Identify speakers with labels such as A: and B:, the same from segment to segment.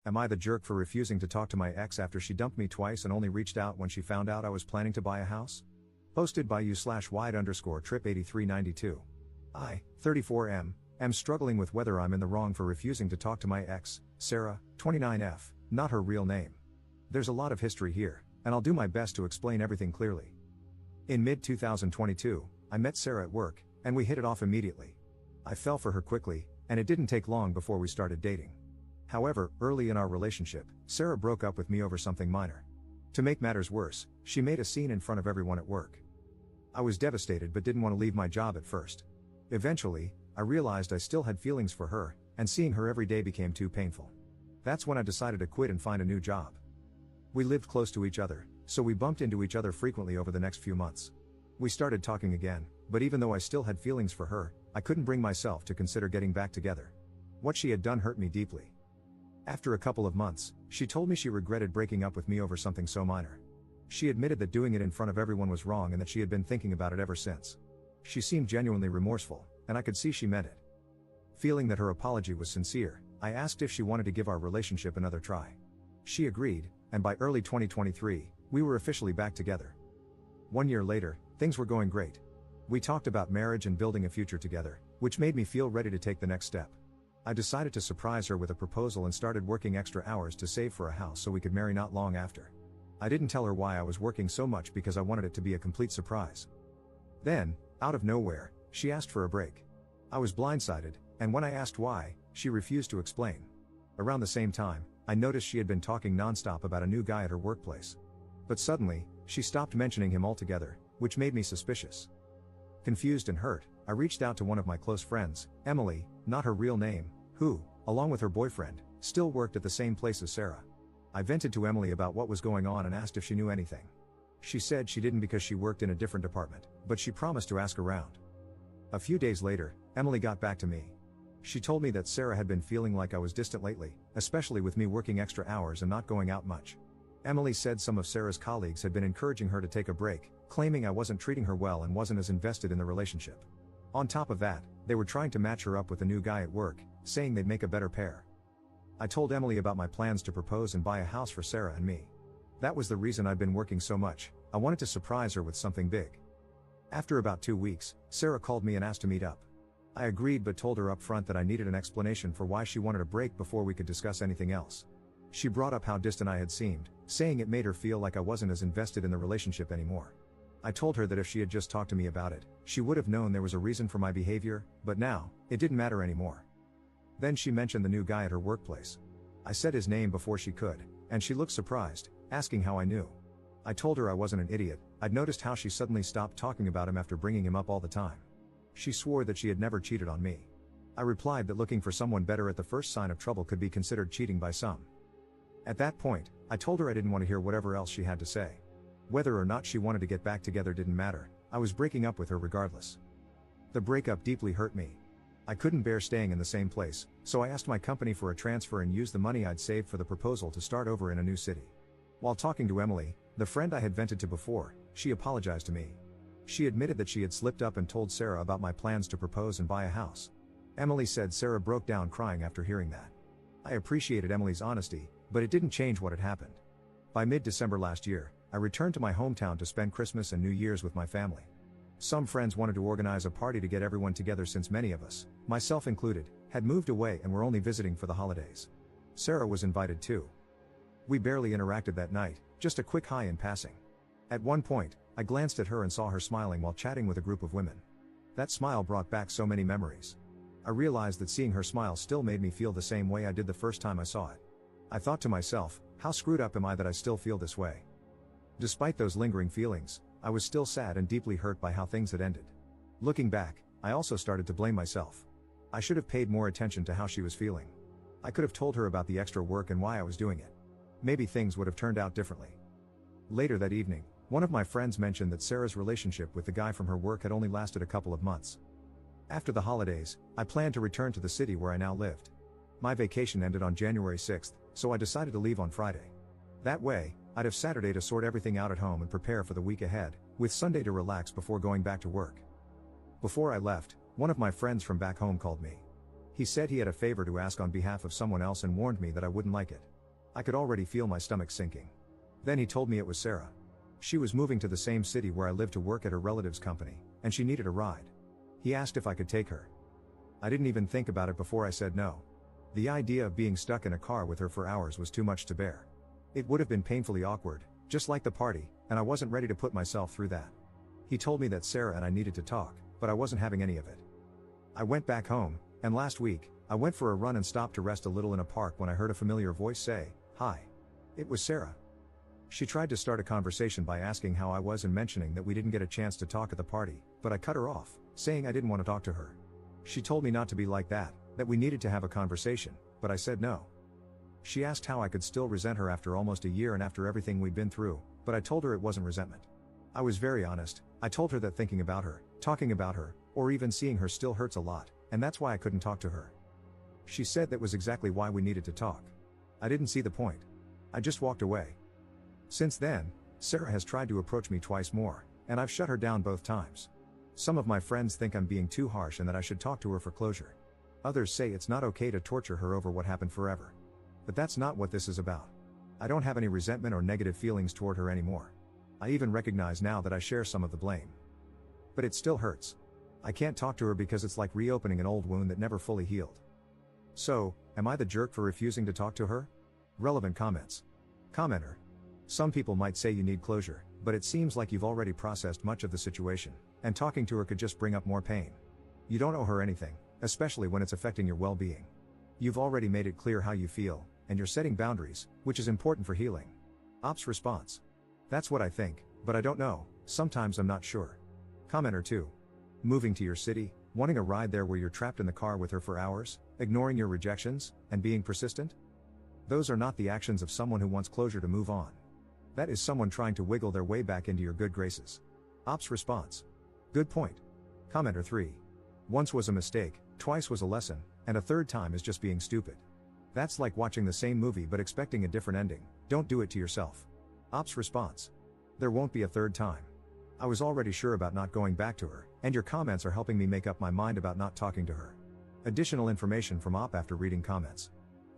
A: Am I the jerk for refusing to talk to my ex after she dumped me twice and only reached out when she found out I was planning to buy a house? Posted by u/wide_trip8392. I, 34M, am struggling with whether I'm in the wrong for refusing to talk to my ex, Sarah, 29F, not her real name. There's a lot of history here, and I'll do my best to explain everything clearly. In mid-2022, I met Sarah at work, and we hit it off immediately. I fell for her quickly, and it didn't take long before we started dating. However, early in our relationship, Sarah broke up with me over something minor. To make matters worse, she made a scene in front of everyone at work. I was devastated but didn't want to leave my job at first. Eventually, I realized I still had feelings for her, and seeing her every day became too painful. That's when I decided to quit and find a new job. We lived close to each other, so we bumped into each other frequently over the next few months. We started talking again, but even though I still had feelings for her, I couldn't bring myself to consider getting back together. What she had done hurt me deeply. After a couple of months, she told me she regretted breaking up with me over something so minor. She admitted that doing it in front of everyone was wrong and that she had been thinking about it ever since. She seemed genuinely remorseful, and I could see she meant it. Feeling that her apology was sincere, I asked if she wanted to give our relationship another try. She agreed, and by early 2023, we were officially back together. 1 year later, things were going great. We talked about marriage and building a future together, which made me feel ready to take the next step. I decided to surprise her with a proposal and started working extra hours to save for a house so we could marry not long after. I didn't tell her why I was working so much because I wanted it to be a complete surprise. Then, out of nowhere, she asked for a break. I was blindsided, and when I asked why, she refused to explain. Around the same time, I noticed she had been talking nonstop about a new guy at her workplace. But suddenly, she stopped mentioning him altogether, which made me suspicious. Confused and hurt, I reached out to one of my close friends, Emily, not her real name, who, along with her boyfriend, still worked at the same place as Sarah. I vented to Emily about what was going on and asked if she knew anything. She said she didn't because she worked in a different department, but she promised to ask around. A few days later, Emily got back to me. She told me that Sarah had been feeling like I was distant lately, especially with me working extra hours and not going out much. Emily said some of Sarah's colleagues had been encouraging her to take a break, claiming I wasn't treating her well and wasn't as invested in the relationship. On top of that, they were trying to match her up with a new guy at work, saying they'd make a better pair. I told Emily about my plans to propose and buy a house for Sarah and me. That was the reason I'd been working so much. I wanted to surprise her with something big. After about 2 weeks, Sarah called me and asked to meet up. I agreed but told her up front that I needed an explanation for why she wanted a break before we could discuss anything else. She brought up how distant I had seemed, saying it made her feel like I wasn't as invested in the relationship anymore. I told her that if she had just talked to me about it, she would have known there was a reason for my behavior, but now, it didn't matter anymore. Then she mentioned the new guy at her workplace. I said his name before she could, and she looked surprised, asking how I knew. I told her I wasn't an idiot. I'd noticed how she suddenly stopped talking about him after bringing him up all the time. She swore that she had never cheated on me. I replied that looking for someone better at the first sign of trouble could be considered cheating by some. At that point, I told her I didn't want to hear whatever else she had to say. Whether or not she wanted to get back together didn't matter, I was breaking up with her regardless. The breakup deeply hurt me. I couldn't bear staying in the same place, so I asked my company for a transfer and used the money I'd saved for the proposal to start over in a new city. While talking to Emily, the friend I had vented to before, she apologized to me. She admitted that she had slipped up and told Sarah about my plans to propose and buy a house. Emily said Sarah broke down crying after hearing that. I appreciated Emily's honesty, but it didn't change what had happened. By mid-December last year, I returned to my hometown to spend Christmas and New Year's with my family. Some friends wanted to organize a party to get everyone together since many of us, myself included, had moved away and were only visiting for the holidays. Sarah was invited too. We barely interacted that night, just a quick hi in passing. At one point, I glanced at her and saw her smiling while chatting with a group of women. That smile brought back so many memories. I realized that seeing her smile still made me feel the same way I did the first time I saw it. I thought to myself, how screwed up am I that I still feel this way? Despite those lingering feelings, I was still sad and deeply hurt by how things had ended. Looking back, I also started to blame myself. I should have paid more attention to how she was feeling. I could have told her about the extra work and why I was doing it. Maybe things would have turned out differently. Later that evening, one of my friends mentioned that Sarah's relationship with the guy from her work had only lasted a couple of months. After the holidays, I planned to return to the city where I now lived. My vacation ended on January 6th, so I decided to leave on Friday. That way, I'd have Saturday to sort everything out at home and prepare for the week ahead, with Sunday to relax before going back to work. Before I left, one of my friends from back home called me. He said he had a favor to ask on behalf of someone else and warned me that I wouldn't like it. I could already feel my stomach sinking. Then he told me it was Sarah. She was moving to the same city where I live to work at her relative's company, and she needed a ride. He asked if I could take her. I didn't even think about it before I said no. The idea of being stuck in a car with her for hours was too much to bear. It would have been painfully awkward, just like the party, and I wasn't ready to put myself through that. He told me that Sarah and I needed to talk, but I wasn't having any of it. I went back home, and last week, I went for a run and stopped to rest a little in a park when I heard a familiar voice say, "Hi." It was Sarah. She tried to start a conversation by asking how I was and mentioning that we didn't get a chance to talk at the party, but I cut her off, saying I didn't want to talk to her. She told me not to be like that we needed to have a conversation, but I said no. She asked how I could still resent her after almost a year and after everything we'd been through, but I told her it wasn't resentment. I was very honest. I told her that thinking about her, talking about her, or even seeing her still hurts a lot, and that's why I couldn't talk to her. She said that was exactly why we needed to talk. I didn't see the point. I just walked away. Since then, Sarah has tried to approach me twice more, and I've shut her down both times. Some of my friends think I'm being too harsh and that I should talk to her for closure. Others say it's not okay to torture her over what happened forever. But that's not what this is about. I don't have any resentment or negative feelings toward her anymore. I even recognize now that I share some of the blame. But it still hurts. I can't talk to her because it's like reopening an old wound that never fully healed. So, am I the jerk for refusing to talk to her? Relevant comments. Commenter. Some people might say you need closure, but it seems like you've already processed much of the situation, and talking to her could just bring up more pain. You don't owe her anything, especially when it's affecting your well-being. You've already made it clear how you feel, and you're setting boundaries, which is important for healing. Ops response. That's what I think, but I don't know, sometimes I'm not sure. Commenter 2. Moving to your city, wanting a ride there where you're trapped in the car with her for hours, ignoring your rejections, and being persistent? Those are not the actions of someone who wants closure to move on. That is someone trying to wiggle their way back into your good graces. Ops response. Good point. Commenter 3. Once was a mistake, twice was a lesson, and a third time is just being stupid. That's like watching the same movie but expecting a different ending. Don't do it to yourself. Ops response. There won't be a third time. I was already sure about not going back to her, and your comments are helping me make up my mind about not talking to her. Additional information from Op after reading comments.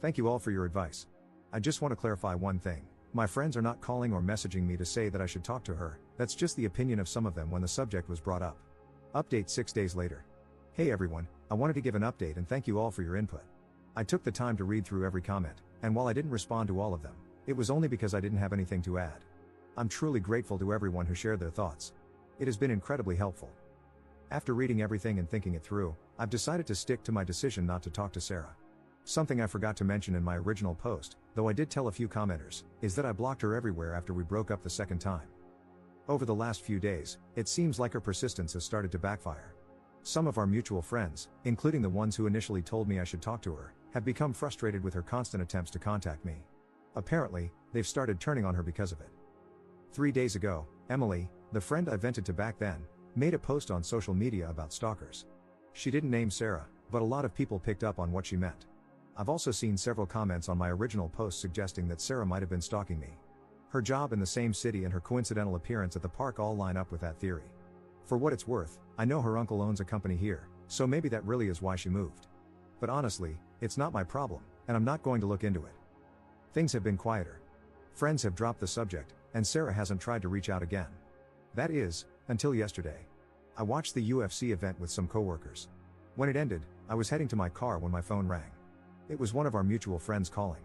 A: Thank you all for your advice. I just want to clarify one thing. My friends are not calling or messaging me to say that I should talk to her, that's just the opinion of some of them when the subject was brought up. Update 6 days later. Hey everyone, I wanted to give an update and thank you all for your input. I took the time to read through every comment, and while I didn't respond to all of them, it was only because I didn't have anything to add. I'm truly grateful to everyone who shared their thoughts. It has been incredibly helpful. After reading everything and thinking it through, I've decided to stick to my decision not to talk to Sarah. Something I forgot to mention in my original post, though I did tell a few commenters, is that I blocked her everywhere after we broke up the second time. Over the last few days, it seems like her persistence has started to backfire. Some of our mutual friends, including the ones who initially told me I should talk to her, have become frustrated with her constant attempts to contact me. Apparently, they've started turning on her because of it. 3 days ago, Emily, the friend I vented to back then, made a post on social media about stalkers. She didn't name Sarah, but a lot of people picked up on what she meant. I've also seen several comments on my original post suggesting that Sarah might have been stalking me. Her job in the same city and her coincidental appearance at the park all line up with that theory. For what it's worth, I know her uncle owns a company here, so maybe that really is why she moved. But honestly, it's not my problem, and I'm not going to look into it. Things have been quieter. Friends have dropped the subject, and Sarah hasn't tried to reach out again. That is, until yesterday. I watched the UFC event with some coworkers. When it ended, I was heading to my car when my phone rang. It was one of our mutual friends calling.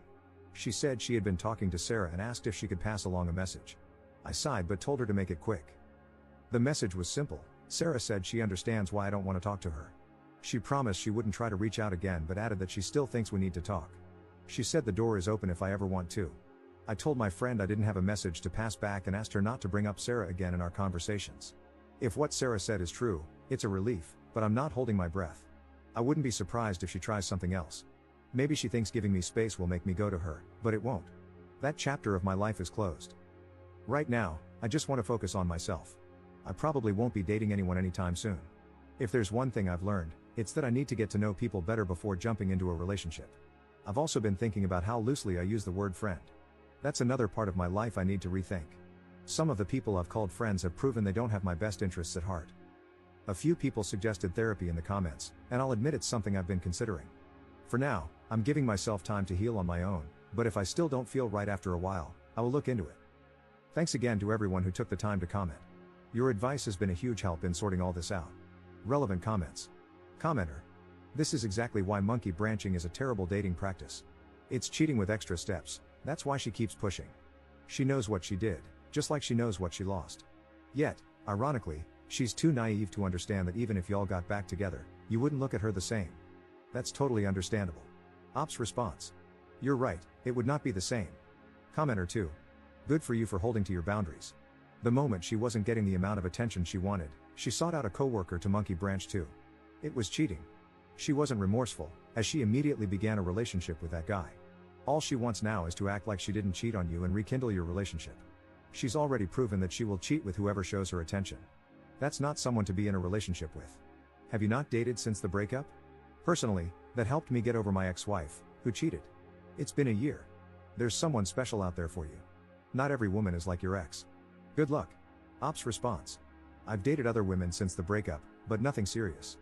A: She said she had been talking to Sarah and asked if she could pass along a message. I sighed but told her to make it quick. The message was simple. Sarah said she understands why I don't want to talk to her. She promised she wouldn't try to reach out again but added that she still thinks we need to talk. She said the door is open if I ever want to. I told my friend I didn't have a message to pass back and asked her not to bring up Sarah again in our conversations. If what Sarah said is true, it's a relief, but I'm not holding my breath. I wouldn't be surprised if she tries something else. Maybe she thinks giving me space will make me go to her, but it won't. That chapter of my life is closed. Right now, I just want to focus on myself. I probably won't be dating anyone anytime soon. If there's one thing I've learned, it's that I need to get to know people better before jumping into a relationship. I've also been thinking about how loosely I use the word friend. That's another part of my life I need to rethink. Some of the people I've called friends have proven they don't have my best interests at heart. A few people suggested therapy in the comments, and I'll admit it's something I've been considering. For now, I'm giving myself time to heal on my own, But if I still don't feel right after a while, I will look into it. Thanks again to everyone who took the time to comment. Your advice has been a huge help in sorting all this out. Relevant comments. Commenter. This is exactly why monkey branching is a terrible dating practice. It's cheating with extra steps, that's why she keeps pushing. She knows what she did, just like she knows what she lost. Yet, ironically, she's too naive to understand that even if y'all got back together, you wouldn't look at her the same. That's totally understandable. Ops response. You're right, it would not be the same. Commenter 2. Good for you for holding to your boundaries. The moment she wasn't getting the amount of attention she wanted, she sought out a coworker to monkey branch too. It was cheating. She wasn't remorseful, as she immediately began a relationship with that guy. All she wants now is to act like she didn't cheat on you and rekindle your relationship. She's already proven that she will cheat with whoever shows her attention. That's not someone to be in a relationship with. Have you not dated since the breakup? Personally, that helped me get over my ex-wife, who cheated. It's been a year. There's someone special out there for you. Not every woman is like your ex. Good luck. Ops response. I've dated other women since the breakup, but nothing serious.